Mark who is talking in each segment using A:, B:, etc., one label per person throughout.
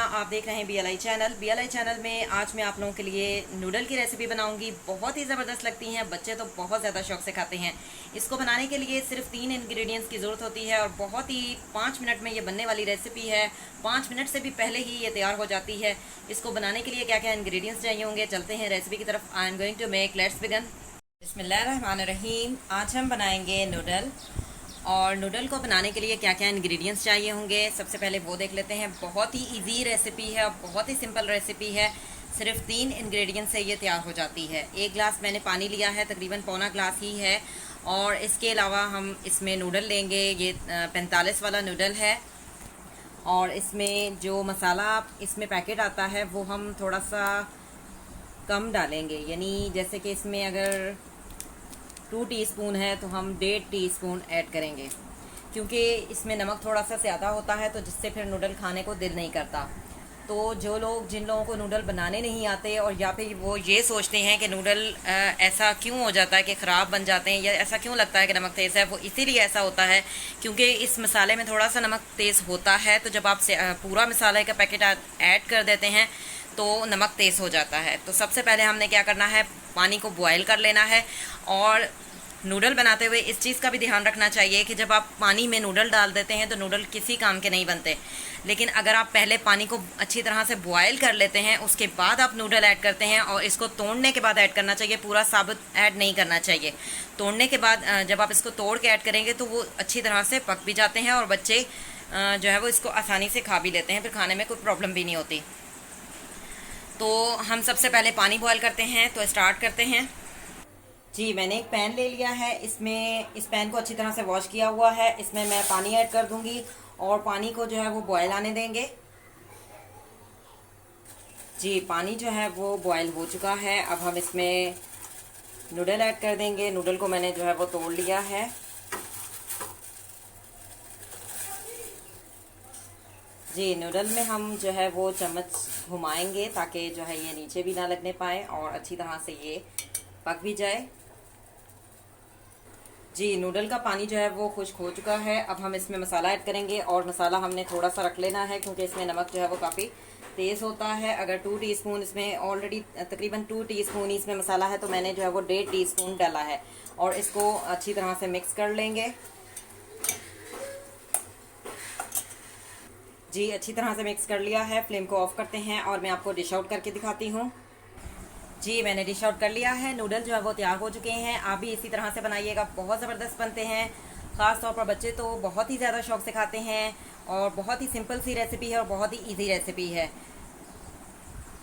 A: आप देख रहे हैं BLI चैनल। BLI चैनल में आज मैं आप लोगों के लिए नूडल की रेसिपी बनाऊंगी। बहुत ही ज़बरदस्त लगती हैं, बच्चे तो बहुत ज़्यादा शौक से खाते हैं। इसको बनाने के लिए सिर्फ 3 इंग्रेडिएंट्स की ज़रूरत होती है और बहुत ही 5 मिनट में ये बनने वाली रेसिपी है। 5 मिनट से भी पहले ही ये तैयार हो जाती है। इसको बनाने के लिए क्या क्या इंग्रेडिएंट्स चाहिए होंगे, चलते हैं रेसिपी की तरफ। I am going to make, let's begin. बिस्मिल्लाहिर्रहमानिर्रहीम। आज हम बनाएंगे नूडल। और नूडल को बनाने के लिए क्या क्या इंग्रेडिएंट्स चाहिए होंगे, सबसे पहले वो देख लेते हैं। बहुत ही इजी रेसिपी है और बहुत ही सिंपल रेसिपी है। सिर्फ 3 इंग्रेडिएंट्स से ये तैयार हो जाती है। 1 गिलास मैंने पानी लिया है, तकरीबन पौना ग्लास ही है। और इसके अलावा हम इसमें नूडल लेंगे। ये 45 वाला नूडल है। और इसमें जो मसाला इसमें पैकेट आता है वो हम थोड़ा सा कम डालेंगे, यानी जैसे कि इसमें अगर 2 टीस्पून है तो हम 1.5 टीस्पून ऐड करेंगे, क्योंकि इसमें नमक थोड़ा सा ज़्यादा होता है तो जिससे फिर नूडल खाने को दिल नहीं करता। तो जिन लोगों को नूडल बनाने नहीं आते और या फिर वो ये सोचते हैं कि नूडल ऐसा क्यों हो जाता है कि ख़राब बन जाते हैं या ऐसा क्यों लगता है कि नमक तेज़ है, वो इसीलिए ऐसा होता है क्योंकि इस मसाले में थोड़ा सा नमक तेज़ होता है। तो जब आप पूरा मसाले का पैकेट ऐड कर देते हैं तो नमक तेज़ हो जाता है। तो सबसे पहले हमने क्या करना है, पानी को बॉयल कर लेना है। और नूडल बनाते हुए इस चीज़ का भी ध्यान रखना चाहिए कि जब आप पानी में नूडल डाल देते हैं तो नूडल किसी काम के नहीं बनते। लेकिन अगर आप पहले पानी को अच्छी तरह से बॉयल कर लेते हैं, उसके बाद आप नूडल ऐड करते हैं और इसको तोड़ने के बाद ऐड करना चाहिए, पूरा साबुत ऐड नहीं करना चाहिए। तोड़ने के बाद जब आप इसको तोड़ के ऐड करेंगे तो वो अच्छी तरह से पक भी जाते हैं और बच्चे जो है वो इसको आसानी से खा भी लेते हैं, फिर खाने में कोई प्रॉब्लम भी नहीं होती। तो हम सबसे पहले पानी बॉयल करते हैं, तो स्टार्ट करते हैं। जी, मैंने एक पैन ले लिया है। इस पैन को अच्छी तरह से वॉश किया हुआ है। इसमें मैं पानी ऐड कर दूंगी और पानी को जो है वो बॉयल आने देंगे। जी, पानी जो है वो बॉयल हो चुका है। अब हम इसमें नूडल ऐड कर देंगे। नूडल को मैंने जो है वो तोड़ लिया है। जी, नूडल में हम जो है वो चम्मच घुमाएंगे ताकि जो है ये नीचे भी ना लगने पाए और अच्छी तरह से ये पक भी जाए। जी, नूडल का पानी जो है वो खुश्क हो चुका है। अब हम इसमें मसाला ऐड करेंगे और मसाला हमने थोड़ा सा रख लेना है क्योंकि इसमें नमक जो है वो काफ़ी तेज़ होता है। अगर 2 टीस्पून इसमें ऑलरेडी तकरीबन 2 टीस्पून इसमें मसाला है तो मैंने जो है वो 1.5 टीस्पून डाला है। और इसको अच्छी तरह से मिक्स कर लेंगे। जी, अच्छी तरह से मिक्स कर लिया है। फ्लेम को ऑफ करते हैं और मैं आपको डिश आउट करके दिखाती हूँ। जी, मैंने डिश आउट कर लिया है। नूडल जो है वो तैयार हो चुके हैं। आप भी इसी तरह से बनाइएगा, बहुत ज़बरदस्त बनते हैं। ख़ास तौर पर बच्चे तो बहुत ही ज़्यादा शौक से खाते हैं और बहुत ही सिंपल सी रेसिपी है और बहुत ही इजी रेसिपी है।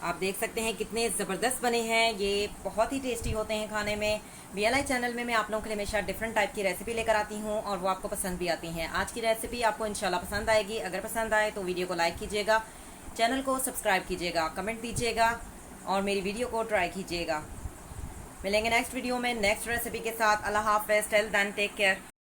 A: आप देख सकते हैं कितने ज़बरदस्त बने हैं। ये बहुत ही टेस्टी होते हैं खाने में। BLI चैनल में मैं आप लोगों के लिए हमेशा डिफरेंट टाइप की रेसिपी लेकर आती हूँ और वो आपको पसंद भी आती हैं। आज की रेसिपी आपको इंशाल्लाह पसंद आएगी। अगर पसंद आए तो वीडियो को लाइक कीजिएगा, चैनल को सब्सक्राइब कीजिएगा, कमेंट दीजिएगा और मेरी वीडियो को ट्राई कीजिएगा। मिलेंगे नेक्स्ट वीडियो में नेक्स्ट रेसिपी के साथ। अल्लाह हाफ़िज़, टिल देन टेक केयर।